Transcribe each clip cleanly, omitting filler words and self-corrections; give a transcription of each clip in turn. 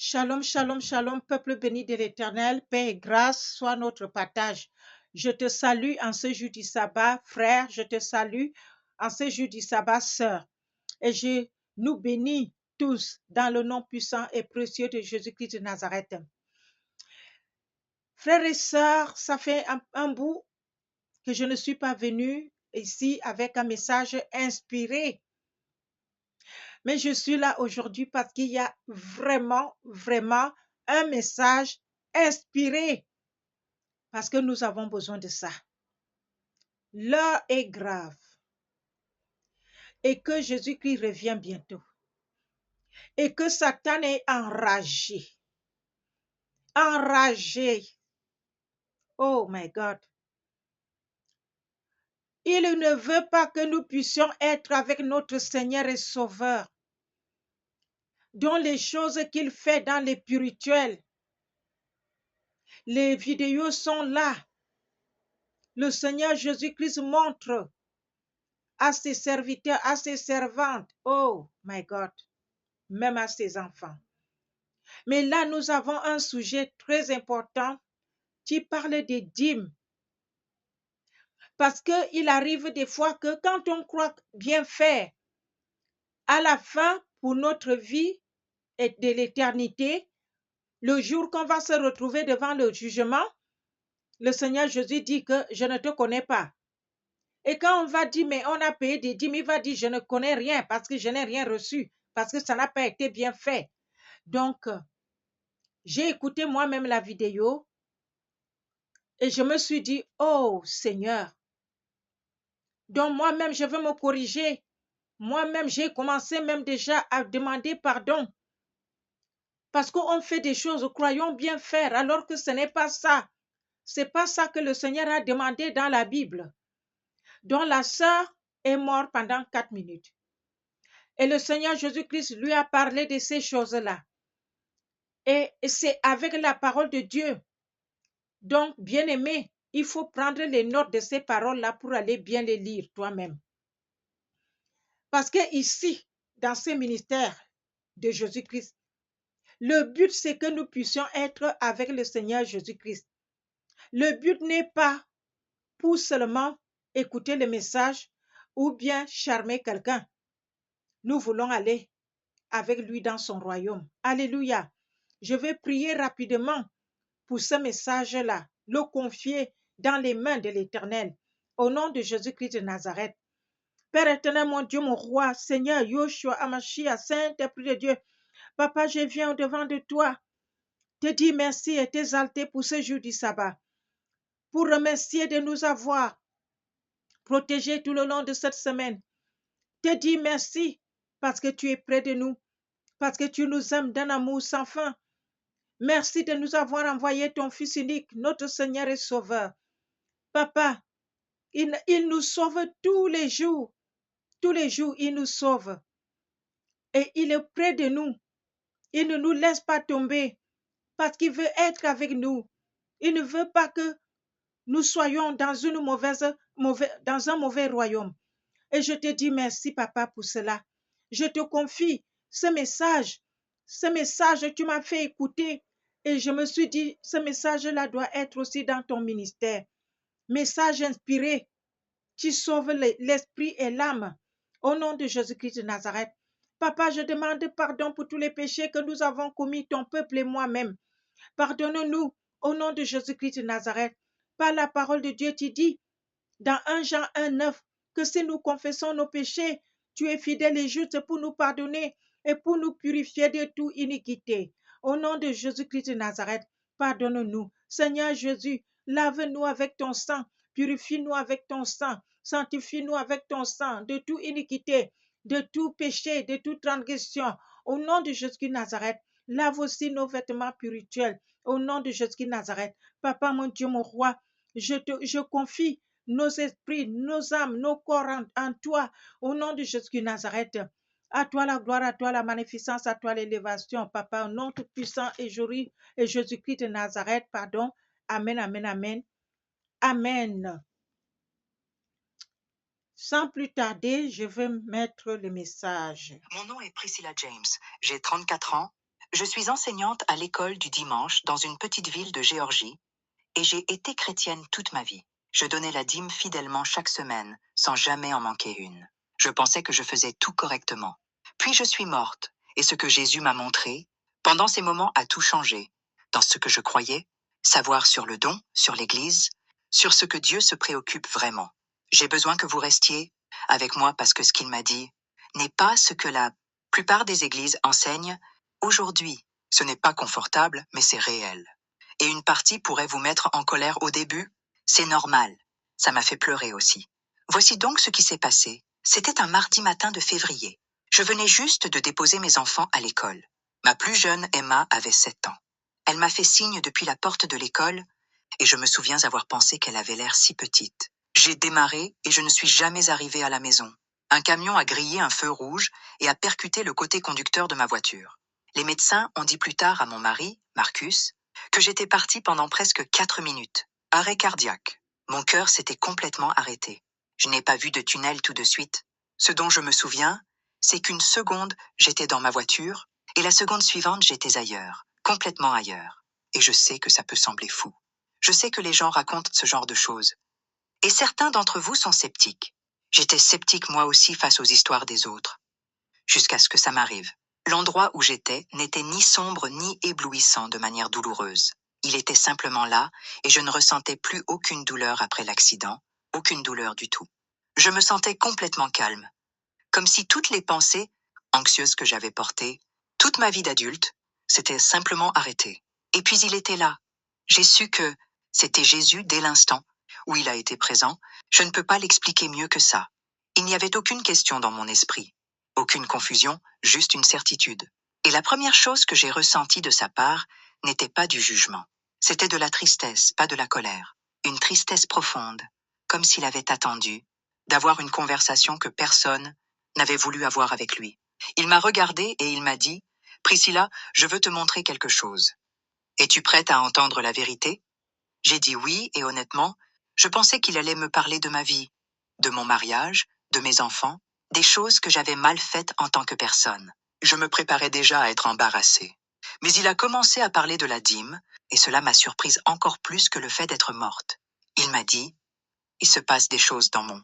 Shalom, shalom, shalom, peuple béni de l'Éternel, paix et grâce soit notre partage. Je te salue en ce jour du sabbat, frère, je te salue en ce jour du sabbat, sœur. Et je nous bénis tous dans le nom puissant et précieux de Jésus-Christ de Nazareth. Frères et sœurs, ça fait un bout que je ne suis pas venue ici avec un message inspiré. Mais je suis là aujourd'hui parce qu'il y a vraiment un message inspiré. Parce que nous avons besoin de ça. L'heure est grave. Et que Jésus-Christ revient bientôt. Et que Satan est enragé. Enragé. Oh my God. Il ne veut pas que nous puissions être avec notre Seigneur et Sauveur. Dans les choses qu'il fait dans les spirituels. Les vidéos sont là. Le Seigneur Jésus-Christ montre à ses serviteurs, à ses servantes. Oh my God. Même à ses enfants. Mais là, nous avons un sujet très important qui parle des dîmes. Parce qu'il arrive des fois que quand on croit bien faire, à la fin, pour notre vie et de l'éternité, le jour qu'on va se retrouver devant le jugement, le Seigneur Jésus dit que je ne te connais pas. Et quand on va dire, mais on a payé des dîmes, il va dire, je ne connais rien parce que je n'ai rien reçu, parce que ça n'a pas été bien fait. Donc, j'ai écouté moi-même la vidéo et je me suis dit, oh Seigneur, donc moi-même, je veux me corriger. Moi-même, j'ai commencé même déjà à demander pardon. Parce qu'on fait des choses, croyons bien faire, alors que ce n'est pas ça. Ce n'est pas ça que le Seigneur a demandé dans la Bible. Donc la sœur est morte pendant 4 minutes. Et le Seigneur Jésus-Christ lui a parlé de ces choses-là. Et c'est avec la parole de Dieu. Donc, bien-aimé, il faut prendre les notes de ces paroles-là pour aller bien les lire toi-même. Parce que ici, dans ce ministère de Jésus-Christ, le but, c'est que nous puissions être avec le Seigneur Jésus-Christ. Le but n'est pas pour seulement écouter le message ou bien charmer quelqu'un. Nous voulons aller avec lui dans son royaume. Alléluia. Je vais prier rapidement pour ce message-là, le confier dans les mains de l'Éternel. Au nom de Jésus-Christ de Nazareth. Père éternel, mon Dieu, mon roi, Seigneur, Yoshua, Amashia, Saint-Esprit de Dieu, Papa, je viens au-devant de toi, te dire merci et t'exalter pour ce jour du sabbat, pour remercier de nous avoir protégés tout le long de cette semaine. Te dire merci parce que tu es près de nous, parce que tu nous aimes d'un amour sans fin. Merci de nous avoir envoyé ton Fils unique, notre Seigneur et Sauveur. Papa, il nous sauve tous les jours. Tous les jours, il nous sauve. Et il est près de nous. Il ne nous laisse pas tomber parce qu'il veut être avec nous. Il ne veut pas que nous soyons dans dans un mauvais royaume. Et je te dis merci, papa, pour cela. Je te confie ce message. Ce message, tu m'as fait écouter. Et je me suis dit, ce message-là doit être aussi dans ton ministère. Message inspiré qui sauve l'esprit et l'âme. Au nom de Jésus-Christ de Nazareth. Papa, je demande pardon pour tous les péchés que nous avons commis, ton peuple et moi-même. Pardonne-nous au nom de Jésus-Christ de Nazareth. Par la parole de Dieu, tu dis dans 1 Jean 1,9 que si nous confessons nos péchés, tu es fidèle et juste pour nous pardonner et pour nous purifier de toute iniquité. Au nom de Jésus-Christ de Nazareth, pardonne-nous. Seigneur Jésus, lave-nous avec ton sang, purifie-nous avec ton sang, sanctifie-nous avec ton sang de toute iniquité, de tout péché, de toute transgression. Au nom de Jésus de Nazareth, lave aussi nos vêtements spirituels. Au nom de Jésus de Nazareth, Papa, mon Dieu, mon roi, je confie nos esprits, nos âmes, nos corps en toi, au nom de Jésus de Nazareth. À toi la gloire, à toi la magnificence, à toi l'élévation, Papa, au nom tout puissant et Jésus-Christ de Nazareth, pardon. Amen, amen, amen. Amen. Sans plus tarder, je vais mettre le message. Mon nom est Priscilla James. J'ai 34 ans. Je suis enseignante à l'école du dimanche dans une petite ville de Géorgie et j'ai été chrétienne toute ma vie. Je donnais la dîme fidèlement chaque semaine, sans jamais en manquer une. Je pensais que je faisais tout correctement. Puis je suis morte, et ce que Jésus m'a montré, pendant ces moments, a tout changé. Dans ce que je croyais, savoir sur le don, sur l'Église, sur ce que Dieu se préoccupe vraiment. J'ai besoin que vous restiez avec moi parce que ce qu'il m'a dit n'est pas ce que la plupart des églises enseignent aujourd'hui. Ce n'est pas confortable, mais c'est réel. Et une partie pourrait vous mettre en colère au début. C'est normal. Ça m'a fait pleurer aussi. Voici donc ce qui s'est passé. C'était un mardi matin de février. Je venais juste de déposer mes enfants à l'école. Ma plus jeune, Emma, avait 7 ans. Elle m'a fait signe depuis la porte de l'école et je me souviens avoir pensé qu'elle avait l'air si petite. J'ai démarré et je ne suis jamais arrivée à la maison. Un camion a grillé un feu rouge et a percuté le côté conducteur de ma voiture. Les médecins ont dit plus tard à mon mari, Marcus, que j'étais partie pendant presque 4 minutes. Arrêt cardiaque. Mon cœur s'était complètement arrêté. Je n'ai pas vu de tunnel tout de suite. Ce dont je me souviens, c'est qu'une seconde, j'étais dans ma voiture, et la seconde suivante, j'étais ailleurs, complètement ailleurs. Et je sais que ça peut sembler fou. Je sais que les gens racontent ce genre de choses. Et certains d'entre vous sont sceptiques. J'étais sceptique moi aussi face aux histoires des autres. Jusqu'à ce que ça m'arrive. L'endroit où j'étais n'était ni sombre ni éblouissant de manière douloureuse. Il était simplement là et je ne ressentais plus aucune douleur après l'accident, aucune douleur du tout. Je me sentais complètement calme, comme si toutes les pensées anxieuses que j'avais portées, toute ma vie d'adulte, s'étaient simplement arrêtées. Et puis il était là. J'ai su que c'était Jésus dès l'instant où il a été présent. Je ne peux pas l'expliquer mieux que ça. Il n'y avait aucune question dans mon esprit. Aucune confusion, juste une certitude. Et la première chose que j'ai ressentie de sa part n'était pas du jugement. C'était de la tristesse, pas de la colère. Une tristesse profonde, comme s'il avait attendu d'avoir une conversation que personne n'avait voulu avoir avec lui. Il m'a regardé et il m'a dit, « Priscilla, je veux te montrer quelque chose. Es-tu prête à entendre la vérité ?» J'ai dit oui et honnêtement, je pensais qu'il allait me parler de ma vie, de mon mariage, de mes enfants, des choses que j'avais mal faites en tant que personne. Je me préparais déjà à être embarrassée. Mais il a commencé à parler de la dîme, et cela m'a surprise encore plus que le fait d'être morte. Il m'a dit, « Il se passe des choses dans mon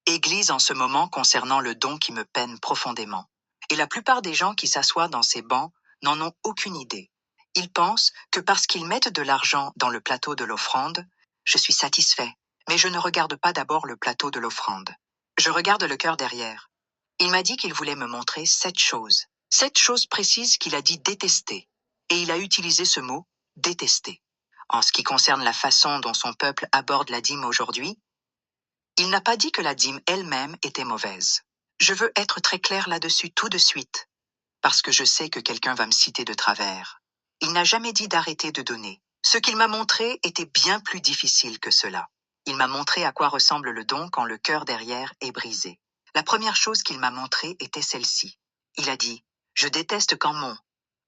Église en ce moment concernant le don qui me peine profondément. Et la plupart des gens qui s'assoient dans ces bancs n'en ont aucune idée. Ils pensent que parce qu'ils mettent de l'argent dans le plateau de l'offrande, je suis satisfait, mais je ne regarde pas d'abord le plateau de l'offrande. Je regarde le cœur derrière. Il m'a dit qu'il voulait me montrer 7 choses précises qu'il a dit détester. Et il a utilisé ce mot, détester. En ce qui concerne la façon dont son peuple aborde la dîme aujourd'hui, il n'a pas dit que la dîme elle-même était mauvaise. Je veux être très clair là-dessus tout de suite, parce que je sais que quelqu'un va me citer de travers. Il n'a jamais dit d'arrêter de donner. Ce qu'il m'a montré était bien plus difficile que cela. Il m'a montré à quoi ressemble le don quand le cœur derrière est brisé. La première chose qu'il m'a montrée était celle-ci. Il a dit, « Je déteste quand mon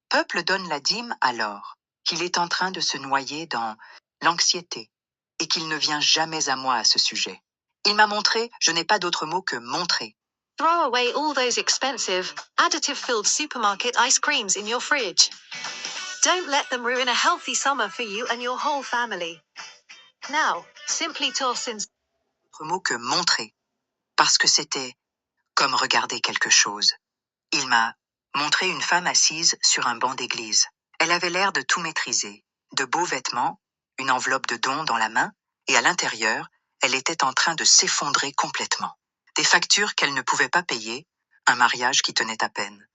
peuple donne la dîme alors qu'il est en train de se noyer dans l'anxiété et qu'il ne vient jamais à moi à ce sujet. » Il m'a montré, je n'ai pas d'autre mot que montrer. Throw away all those expensive, additive-filled supermarket ice creams in your fridge. Don't let them ruin a healthy summer for you and your whole family. Now, simply toss in Autre mot que montrer, parce que c'était comme regarder quelque chose. Il m'a montré une femme assise sur un banc d'église. Elle avait l'air de tout maîtriser, de beaux vêtements, une enveloppe de dons dans la main, et à l'intérieur, elle était en train de s'effondrer complètement. Des factures qu'elle ne pouvait pas payer, un mariage qui tenait à peine.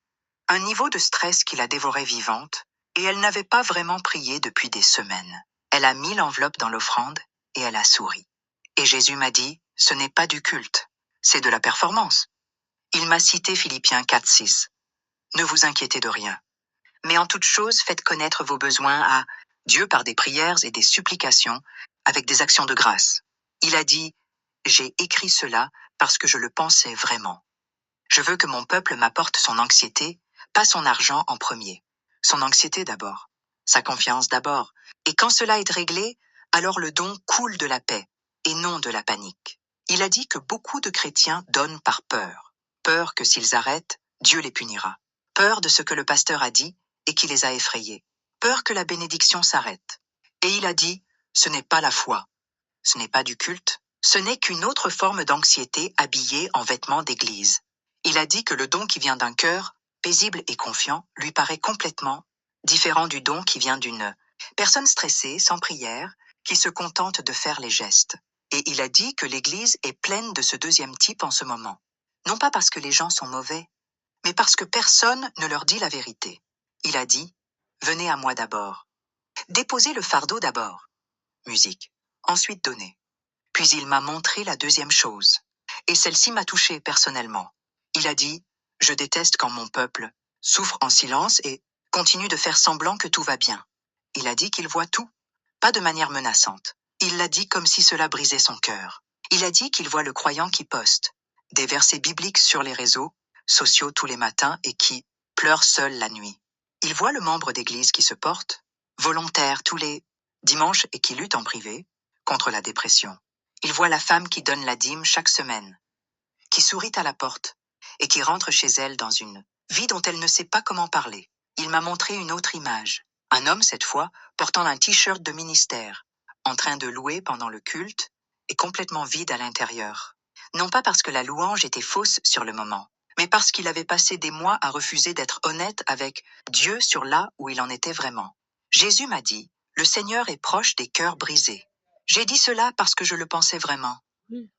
Un niveau de stress qui la dévorait vivante, et elle n'avait pas vraiment prié depuis des semaines. Elle a mis l'enveloppe dans l'offrande, et elle a souri. Et Jésus m'a dit, ce n'est pas du culte, c'est de la performance. Il m'a cité Philippiens 4:6. Ne vous inquiétez de rien. Mais en toute chose, faites connaître vos besoins à Dieu par des prières et des supplications, avec des actions de grâce. Il a dit, j'ai écrit cela parce que je le pensais vraiment. Je veux que mon peuple m'apporte son anxiété, pas son argent en premier. Son anxiété d'abord, sa confiance d'abord. Et quand cela est réglé, alors le don coule de la paix et non de la panique. Il a dit que beaucoup de chrétiens donnent par peur. Peur que s'ils arrêtent, Dieu les punira. Peur de ce que le pasteur a dit et qui les a effrayés. Peur que la bénédiction s'arrête. Et il a dit, ce n'est pas la foi, ce n'est pas du culte, ce n'est qu'une autre forme d'anxiété habillée en vêtements d'église. Il a dit que le don qui vient d'un cœur, paisible et confiant, lui paraît complètement différent du don qui vient d'une personne stressée, sans prière, qui se contente de faire les gestes. Et il a dit que l'Église est pleine de ce deuxième type en ce moment. Non pas parce que les gens sont mauvais, mais parce que personne ne leur dit la vérité. Il a dit, venez à moi d'abord. Déposez le fardeau d'abord. Musique. Ensuite donnez. Puis il m'a montré la deuxième chose. Et celle-ci m'a touché personnellement. Il a dit, je déteste quand mon peuple souffre en silence et continue de faire semblant que tout va bien. Il a dit qu'il voit tout, pas de manière menaçante. Il l'a dit comme si cela brisait son cœur. Il a dit qu'il voit le croyant qui poste des versets bibliques sur les réseaux sociaux tous les matins et qui pleure seul la nuit. Il voit le membre d'église qui se porte volontaire tous les dimanches et qui lutte en privé contre la dépression. Il voit la femme qui donne la dîme chaque semaine, qui sourit à la porte et qui rentre chez elle dans une vie dont elle ne sait pas comment parler. Il m'a montré une autre image. Un homme, cette fois, portant un t-shirt de ministère, en train de louer pendant le culte et complètement vide à l'intérieur. Non pas parce que la louange était fausse sur le moment, mais parce qu'il avait passé des mois à refuser d'être honnête avec Dieu sur là où il en était vraiment. Jésus m'a dit, le Seigneur est proche des cœurs brisés. J'ai dit cela parce que je le pensais vraiment.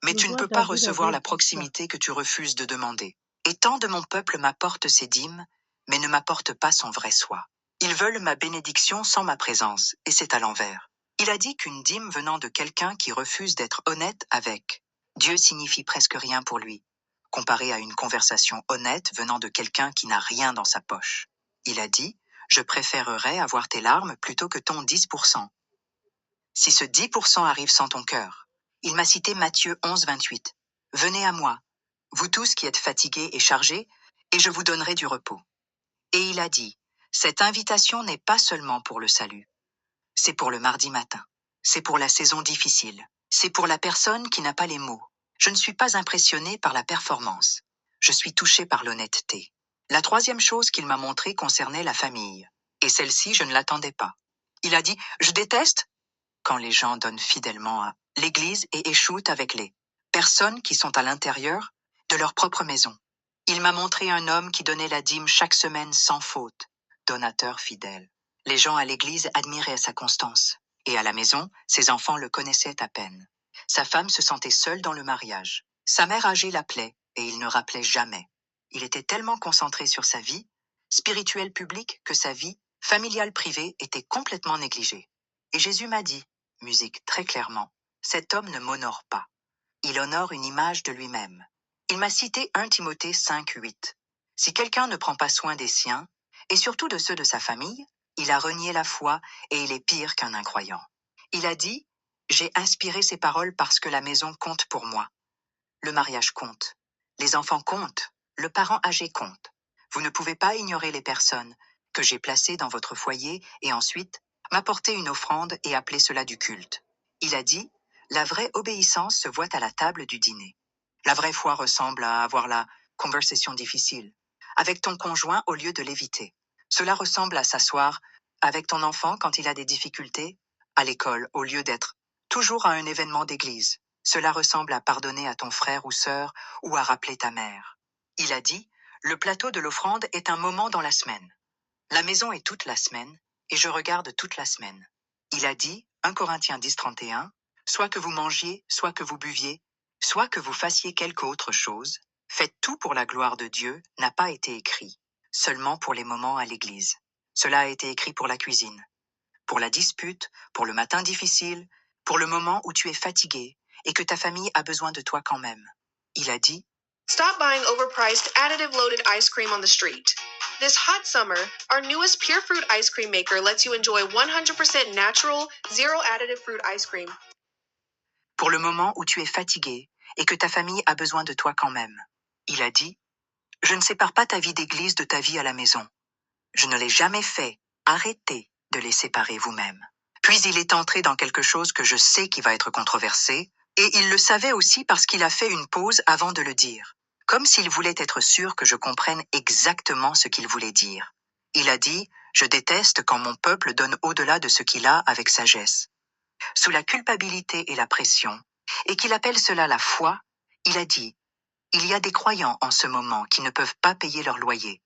Mais tu ne peux pas recevoir la proximité que tu refuses de demander. Et tant de mon peuple m'apporte ses dîmes, mais ne m'apporte pas son vrai soi. Ils veulent ma bénédiction sans ma présence, et c'est à l'envers. Il a dit qu'une dîme venant de quelqu'un qui refuse d'être honnête avec Dieu signifie presque rien pour lui, comparé à une conversation honnête venant de quelqu'un qui n'a rien dans sa poche. Il a dit, je préférerais avoir tes larmes plutôt que ton 10%. Si ce 10% arrive sans ton cœur. Il m'a cité Matthieu 11, 28. Venez à moi, vous tous qui êtes fatigués et chargés, et je vous donnerai du repos. Et il a dit, cette invitation n'est pas seulement pour le salut. C'est pour le mardi matin. C'est pour la saison difficile. C'est pour la personne qui n'a pas les mots. Je ne suis pas impressionné par la performance. Je suis touché par l'honnêteté. La troisième chose qu'il m'a montrée concernait la famille. Et celle-ci, je ne l'attendais pas. Il a dit, je déteste quand les gens donnent fidèlement à l'Église et échouent avec les personnes qui sont à l'intérieur de leur propre maison. Il m'a montré un homme qui donnait la dîme chaque semaine sans faute, donateur fidèle. Les gens à l'Église admiraient sa constance, et à la maison, ses enfants le connaissaient à peine. Sa femme se sentait seule dans le mariage. Sa mère âgée l'appelait, et il ne rappelait jamais. Il était tellement concentré sur sa vie spirituelle publique que sa vie familiale privée était complètement négligée. Et Jésus m'a dit, musique très clairement, cet homme ne m'honore pas. Il honore une image de lui-même. Il m'a cité 1 Timothée 5, 8. Si quelqu'un ne prend pas soin des siens, et surtout de ceux de sa famille, il a renié la foi et il est pire qu'un incroyant. Il a dit, j'ai inspiré ces paroles parce que la maison compte pour moi. Le mariage compte. Les enfants comptent. Le parent âgé compte. Vous ne pouvez pas ignorer les personnes que j'ai placées dans votre foyer et ensuite m'apporter une offrande et appeler cela du culte. Il a dit, la vraie obéissance se voit à la table du dîner. La vraie foi ressemble à avoir la conversation difficile avec ton conjoint au lieu de l'éviter. Cela ressemble à s'asseoir avec ton enfant quand il a des difficultés à l'école au lieu d'être toujours à un événement d'église. Cela ressemble à pardonner à ton frère ou sœur ou à rappeler ta mère. Il a dit, le plateau de l'offrande est un moment dans la semaine. La maison est toute la semaine et je regarde toute la semaine. Il a dit, 1 Corinthiens 10, 31, soit que vous mangiez, soit que vous buviez, soit que vous fassiez quelque autre chose, faites tout pour la gloire de Dieu n'a pas été écrit, seulement pour les moments à l'église. Cela a été écrit pour la cuisine, pour la dispute, pour le matin difficile, pour le moment où tu es fatigué et que ta famille a besoin de toi quand même. Il a dit, Stop buying overpriced, additive-loaded ice cream on the street. This hot summer, our newest Pure Fruit ice cream maker lets you enjoy 100% natural, zero additive fruit ice cream. pour le moment où tu es fatigué et que ta famille a besoin de toi quand même. Il a dit, je ne sépare pas ta vie d'église de ta vie à la maison. Je ne l'ai jamais fait. Arrêtez de les séparer vous-même. Puis il est entré dans quelque chose que je sais qui va être controversé, et il le savait aussi parce qu'il a fait une pause avant de le dire, comme s'il voulait être sûr que je comprenne exactement ce qu'il voulait dire. Il a dit, « Je déteste quand mon peuple donne au-delà de ce qu'il a avec sagesse. » Sous la culpabilité et la pression, et qu'il appelle cela la foi, il a dit, « Il y a des croyants en ce moment qui ne peuvent pas payer leur loyer,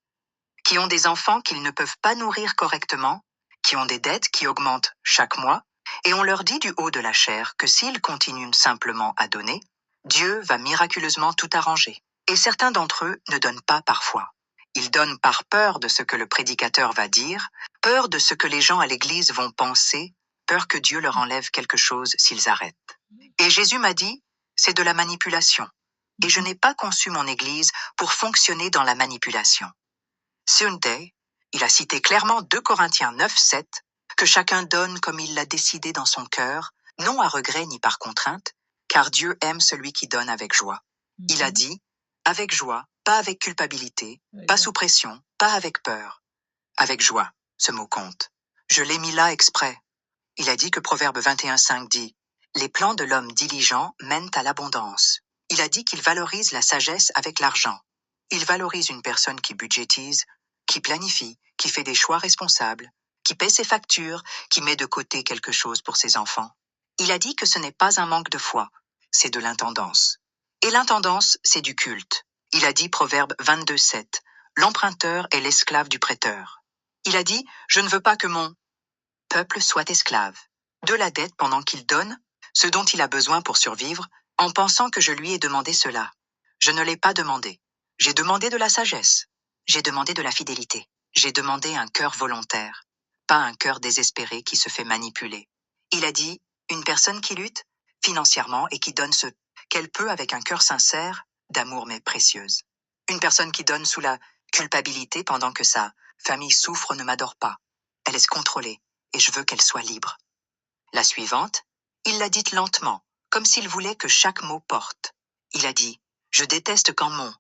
qui ont des enfants qu'ils ne peuvent pas nourrir correctement, qui ont des dettes qui augmentent chaque mois, et on leur dit du haut de la chair que s'ils continuent simplement à donner, Dieu va miraculeusement tout arranger. Et certains d'entre eux ne donnent pas parfois. Ils donnent par peur de ce que le prédicateur va dire, peur de ce que les gens à l'église vont penser, peur que Dieu leur enlève quelque chose s'ils arrêtent. Et Jésus m'a dit, c'est de la manipulation. Et je n'ai pas conçu mon église pour fonctionner dans la manipulation. Sunday, il a cité clairement 2 Corinthiens 9:7, que chacun donne comme il l'a décidé dans son cœur, non à regret ni par contrainte, car Dieu aime celui qui donne avec joie. Il a dit, avec joie, pas avec culpabilité, pas sous pression, pas avec peur. Avec joie, ce mot compte. Je l'ai mis là exprès. Il a dit que Proverbe 21:5 dit, les plans de l'homme diligent mènent à l'abondance. Il a dit qu'il valorise la sagesse avec l'argent. Il valorise une personne qui budgétise, qui planifie, qui fait des choix responsables, qui paie ses factures, qui met de côté quelque chose pour ses enfants. Il a dit que ce n'est pas un manque de foi, c'est de l'intendance. Et l'intendance, c'est du culte. Il a dit Proverbe 22:7, l'emprunteur est l'esclave du prêteur. Il a dit, je ne veux pas que mon peuple soit esclave de la dette pendant qu'il donne ce dont il a besoin pour survivre, en pensant que je lui ai demandé cela. Je ne l'ai pas demandé. J'ai demandé de la sagesse. J'ai demandé de la fidélité. J'ai demandé un cœur volontaire, pas un cœur désespéré qui se fait manipuler. Il a dit, une personne qui lutte financièrement et qui donne ce qu'elle peut avec un cœur sincère, d'amour mais précieuse. Une personne qui donne sous la culpabilité pendant que sa famille souffre ne m'adore pas. Elle est contrôlée et je veux qu'elle soit libre. La suivante, il l'a dite lentement, comme s'il voulait que chaque mot porte. Il a dit, je déteste quand mon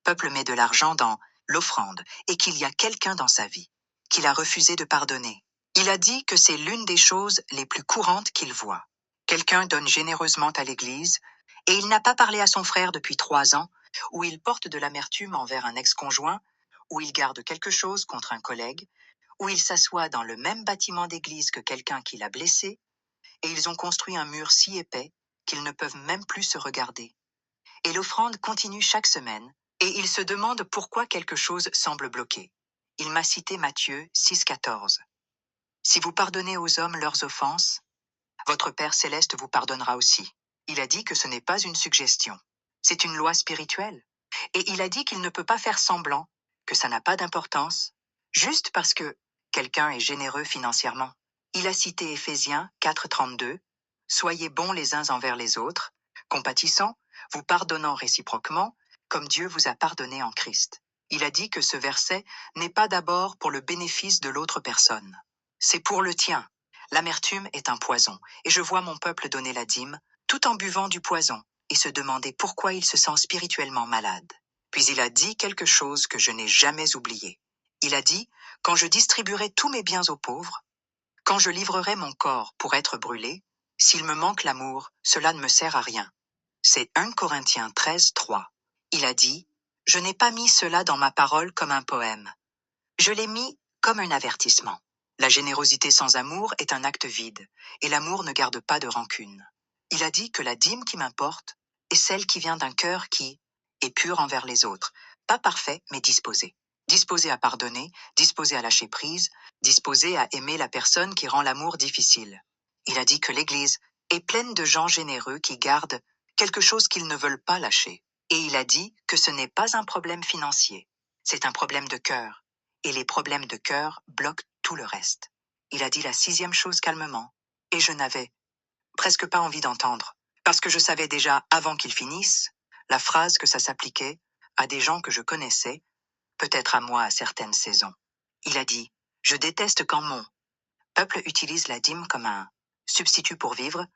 peuple met de l'argent dans l'offrande et qu'il y a quelqu'un dans sa vie, qu'il a refusé de pardonner. Il a dit que c'est l'une des choses les plus courantes qu'il voit. Quelqu'un donne généreusement à l'église et il n'a pas parlé à son frère depuis 3 ans, ou il porte de l'amertume envers un ex-conjoint, ou il garde quelque chose contre un collègue, ou il s'assoit dans le même bâtiment d'église que quelqu'un qui l'a blessé, et ils ont construit un mur si épais qu'ils ne peuvent même plus se regarder. Et l'offrande continue chaque semaine, et il se demande pourquoi quelque chose semble bloqué. Il m'a cité Matthieu 6,14. Si vous pardonnez aux hommes leurs offenses, votre Père céleste vous pardonnera aussi. Il a dit que ce n'est pas une suggestion, c'est une loi spirituelle. Et il a dit qu'il ne peut pas faire semblant, que ça n'a pas d'importance, juste parce que quelqu'un est généreux financièrement. Il a cité Éphésiens 4,32, « Soyez bons les uns envers les autres, compatissants, vous pardonnant réciproquement, comme Dieu vous a pardonné en Christ. » Il a dit que ce verset n'est pas d'abord pour le bénéfice de l'autre personne. C'est pour le tien. L'amertume est un poison, et je vois mon peuple donner la dîme, tout en buvant du poison, et se demander pourquoi il se sent spirituellement malade. Puis il a dit quelque chose que je n'ai jamais oublié. Il a dit, quand je distribuerai tous mes biens aux pauvres, quand je livrerai mon corps pour être brûlé, s'il me manque l'amour, cela ne me sert à rien. C'est 1 Corinthiens 13:3. Il a dit, je n'ai pas mis cela dans ma parole comme un poème. Je l'ai mis comme un avertissement. La générosité sans amour est un acte vide, et l'amour ne garde pas de rancune. Il a dit que la dîme qui m'importe est celle qui vient d'un cœur qui est pur envers les autres, pas parfait, mais disposé. Disposé à pardonner, disposé à lâcher prise, disposé à aimer la personne qui rend l'amour difficile. Il a dit que l'Église est pleine de gens généreux qui gardent quelque chose qu'ils ne veulent pas lâcher. Et il a dit que ce n'est pas un problème financier, c'est un problème de cœur. Et les problèmes de cœur bloquent tout le reste. Il a dit la 6e chose calmement, et je n'avais presque pas envie d'entendre, parce que je savais déjà, avant qu'il finisse, la phrase que ça s'appliquait à des gens que je connaissais, peut-être à moi à certaines saisons. Il a dit, je déteste quand mon peuple utilise la dîme comme un substitut pour vivre,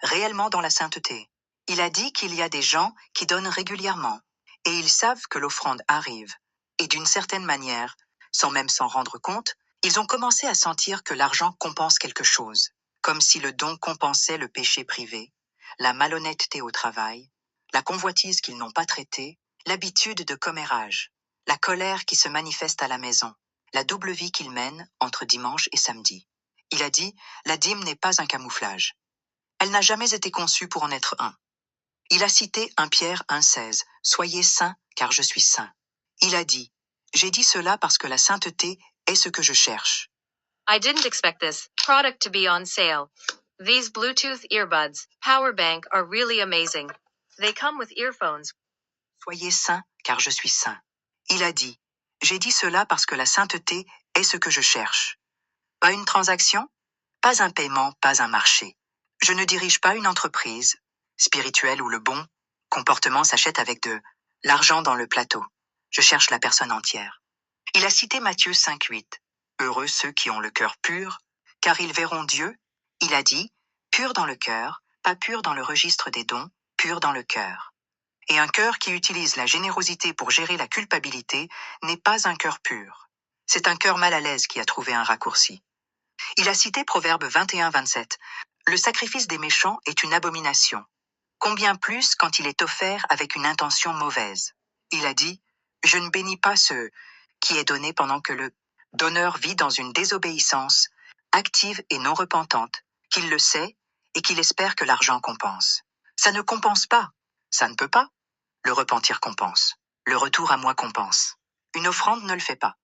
réellement dans la sainteté. Il a dit qu'il y a des gens qui donnent régulièrement, et ils savent que l'offrande arrive, et d'une certaine manière, sans même s'en rendre compte, ils ont commencé à sentir que l'argent compense quelque chose, comme si le don compensait le péché privé, la malhonnêteté au travail, la convoitise qu'ils n'ont pas traitée, l'habitude de commérage, la colère qui se manifeste à la maison, la double vie qu'il mène entre dimanche et samedi. Il a dit, la dîme n'est pas un camouflage. Elle n'a jamais été conçue pour en être un. Il a cité 1 Pierre 1,16, « Soyez saints, car je suis saint ». Il a dit, j'ai dit cela parce que la sainteté est ce que je cherche. I didn't expect this product to be on sale. These Bluetooth earbuds, power bank are really amazing. They come with earphones. Soyez saints, car je suis saint. Il a dit, j'ai dit cela parce que la sainteté est ce que je cherche. Pas une transaction, pas un paiement, pas un marché. Je ne dirige pas une entreprise spirituelle où le bon comportement s'achète avec de l'argent dans le plateau. Je cherche la personne entière. Il a cité Matthieu 5,8. Heureux ceux qui ont le cœur pur, car ils verront Dieu. Il a dit, pur dans le cœur, pas pur dans le registre des dons, pur dans le cœur. Et un cœur qui utilise la générosité pour gérer la culpabilité n'est pas un cœur pur. C'est un cœur mal à l'aise qui a trouvé un raccourci. Il a cité Proverbe 21,27. Le sacrifice des méchants est une abomination. Combien plus quand il est offert avec une intention mauvaise. Il a dit, je ne bénis pas ce qui est donné pendant que le donneur vit dans une désobéissance active et non repentante, qu'il le sait et qu'il espère que l'argent compense. Ça ne compense pas. Ça ne peut pas. Le repentir compense. Le retour à moi compense. Une offrande ne le fait pas.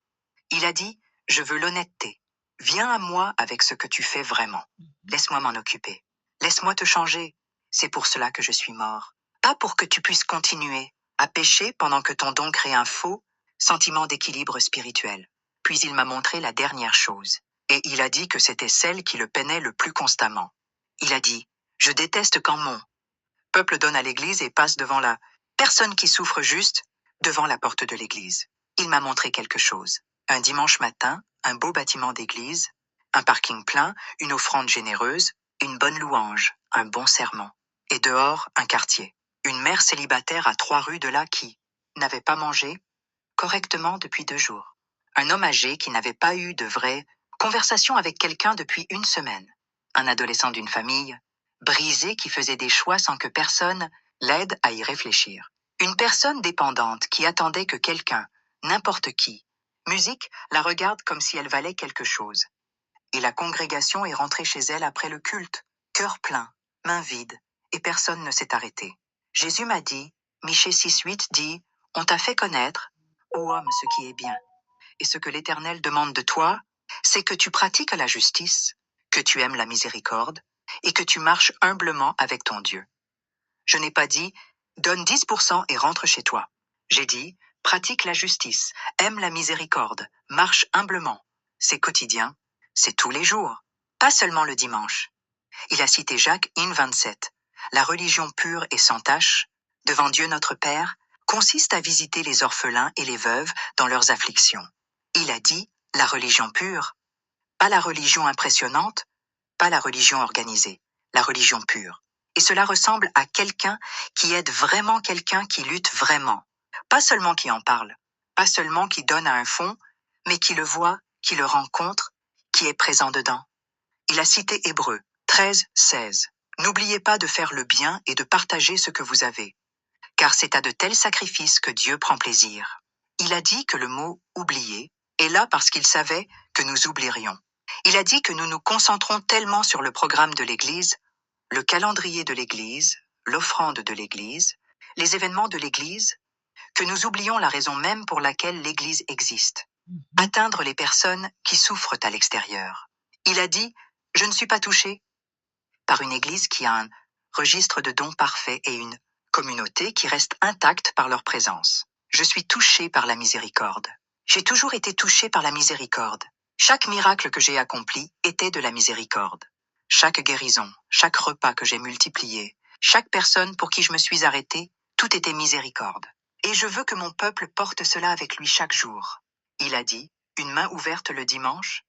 Il a dit, je veux l'honnêteté. Viens à moi avec ce que tu fais vraiment. Laisse-moi m'en occuper. Laisse-moi te changer. C'est pour cela que je suis mort. Pas pour que tu puisses continuer à pécher pendant que ton don crée un faux sentiment d'équilibre spirituel. Puis il m'a montré la dernière chose. Et il a dit que c'était celle qui le peinait le plus constamment. Il a dit, je déteste quand mon peuple donne à l'église et passe devant la personne qui souffre juste devant la porte de l'église. Il m'a montré quelque chose. Un dimanche matin, un beau bâtiment d'église, un parking plein, une offrande généreuse, une bonne louange, un bon sermon. Et dehors, un quartier. Une mère célibataire à 3 rues de là qui n'avait pas mangé correctement depuis 2 jours. Un homme âgé qui n'avait pas eu de vraie conversation avec quelqu'un depuis 1 semaine. Un adolescent d'une famille brisé qui faisait des choix sans que personne l'aide à y réfléchir. Une personne dépendante qui attendait que quelqu'un, n'importe qui, musique, la regarde comme si elle valait quelque chose. Et la congrégation est rentrée chez elle après le culte, cœur plein, main vide, et personne ne s'est arrêté. Jésus m'a dit, Michée 6,8 dit, on t'a fait connaître, ô homme, ce qui est bien. Et ce que l'Éternel demande de toi, c'est que tu pratiques la justice, que tu aimes la miséricorde, et que tu marches humblement avec ton Dieu. Je n'ai pas dit, donne 10% et rentre chez toi. J'ai dit, pratique la justice, aime la miséricorde, marche humblement. C'est quotidien, c'est tous les jours, pas seulement le dimanche. Il a cité Jacques 1,27. La religion pure et sans tache, devant Dieu notre Père, consiste à visiter les orphelins et les veuves dans leurs afflictions. Il a dit, la religion pure, pas la religion impressionnante, pas la religion organisée, la religion pure. Et cela ressemble à quelqu'un qui aide vraiment quelqu'un qui lutte vraiment. Pas seulement qui en parle, pas seulement qui donne à un fond, mais qui le voit, qui le rencontre, qui est présent dedans. Il a cité Hébreux 13,16. N'oubliez pas de faire le bien et de partager ce que vous avez, car c'est à de tels sacrifices que Dieu prend plaisir. Il a dit que le mot « oublier » est là parce qu'il savait que nous oublierions. Il a dit que nous nous concentrons tellement sur le programme de l'Église, le calendrier de l'Église, l'offrande de l'Église, les événements de l'Église, que nous oublions la raison même pour laquelle l'Église existe. Atteindre les personnes qui souffrent à l'extérieur. Il a dit, je ne suis pas touché par une Église qui a un registre de dons parfaits et une communauté qui reste intacte par leur présence. Je suis touché par la miséricorde. J'ai toujours été touché par la miséricorde. Chaque miracle que j'ai accompli était de la miséricorde. Chaque guérison, chaque repas que j'ai multiplié, chaque personne pour qui je me suis arrêté, tout était miséricorde. Et je veux que mon peuple porte cela avec lui chaque jour. Il a dit, une main ouverte le dimanche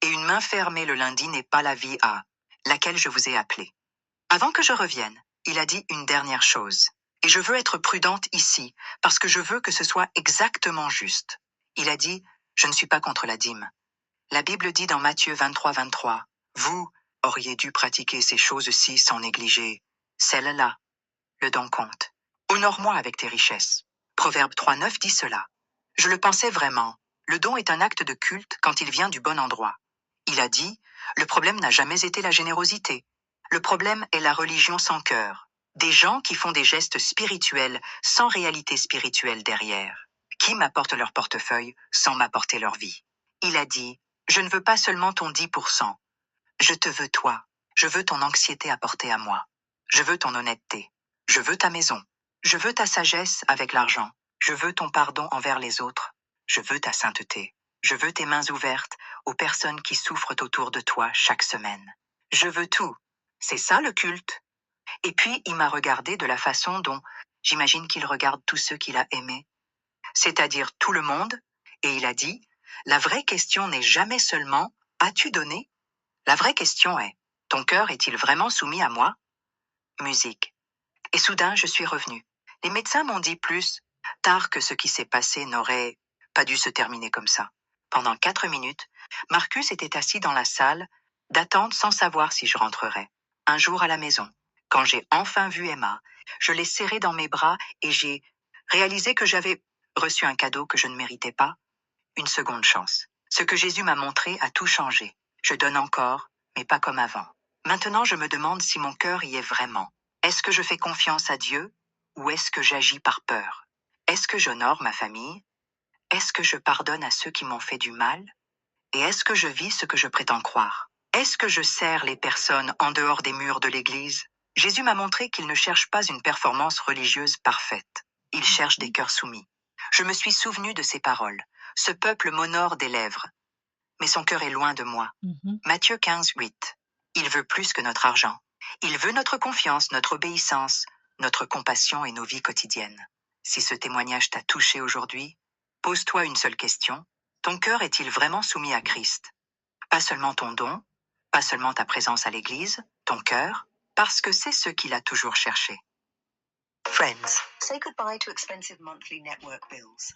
et une main fermée le lundi n'est pas la vie à laquelle je vous ai appelé. Avant que je revienne, il a dit une dernière chose. Et je veux être prudente ici, parce que je veux que ce soit exactement juste. Il a dit, je ne suis pas contre la dîme. La Bible dit dans Matthieu 23,23, vous auriez dû pratiquer ces choses-ci sans négliger celle-là. Le don compte. Honore-moi avec tes richesses. Proverbe 3,9 dit cela. Je le pensais vraiment, Le don est un acte de culte quand il vient du bon endroit. Il a dit, le problème n'a jamais été la générosité. Le problème est la religion sans cœur. Des gens qui font des gestes spirituels sans réalité spirituelle derrière. Qui m'apportent leur portefeuille sans m'apporter leur vie. Il a dit, je ne veux pas seulement ton 10%. Je te veux toi. Je veux ton anxiété apportée à moi. Je veux ton honnêteté. Je veux ta maison. Je veux ta sagesse avec l'argent. Je veux ton pardon envers les autres. Je veux ta sainteté. Je veux tes mains ouvertes aux personnes qui souffrent autour de toi chaque semaine. Je veux tout. C'est ça le culte. Et puis il m'a regardé de la façon dont j'imagine qu'il regarde tous ceux qu'il a aimés, c'est-à-dire tout le monde, et il a dit, la vraie question n'est jamais seulement « as-tu donné ?» La vraie question est « ton cœur est-il vraiment soumis à moi ?» Musique. Et soudain, je suis revenue. Les médecins m'ont dit plus tard que ce qui s'est passé n'aurait pas dû se terminer comme ça. Pendant 4 minutes, Marcus était assis dans la salle, d'attente sans savoir si je rentrerais. Un jour à la maison, quand j'ai enfin vu Emma, je l'ai serrée dans mes bras et j'ai réalisé que j'avais reçu un cadeau que je ne méritais pas, une seconde chance. Ce que Jésus m'a montré a tout changé. Je donne encore, mais pas comme avant. Maintenant, je me demande si mon cœur y est vraiment. Est-ce que je fais confiance à Dieu ou est-ce que j'agis par peur? Est-ce que j'honore ma famille? Est-ce que je pardonne à ceux qui m'ont fait du mal? Et est-ce que je vis ce que je prétends croire? Est-ce que je sers les personnes en dehors des murs de l'Église? Jésus m'a montré qu'il ne cherche pas une performance religieuse parfaite. Il cherche des cœurs soumis. Je me suis souvenu de ces paroles. Ce peuple m'honore des lèvres, mais son cœur est loin de moi. Matthieu 15, 8. Il veut plus que notre argent. Il veut notre confiance, notre obéissance, notre compassion et nos vies quotidiennes. Si ce témoignage t'a touché aujourd'hui, pose-toi une seule question. Ton cœur est-il vraiment soumis à Christ? Pas seulement ton don, pas seulement ta présence à l'église, ton cœur, parce que c'est ce qu'il a toujours cherché. Friends, say goodbye to expensive monthly network bills.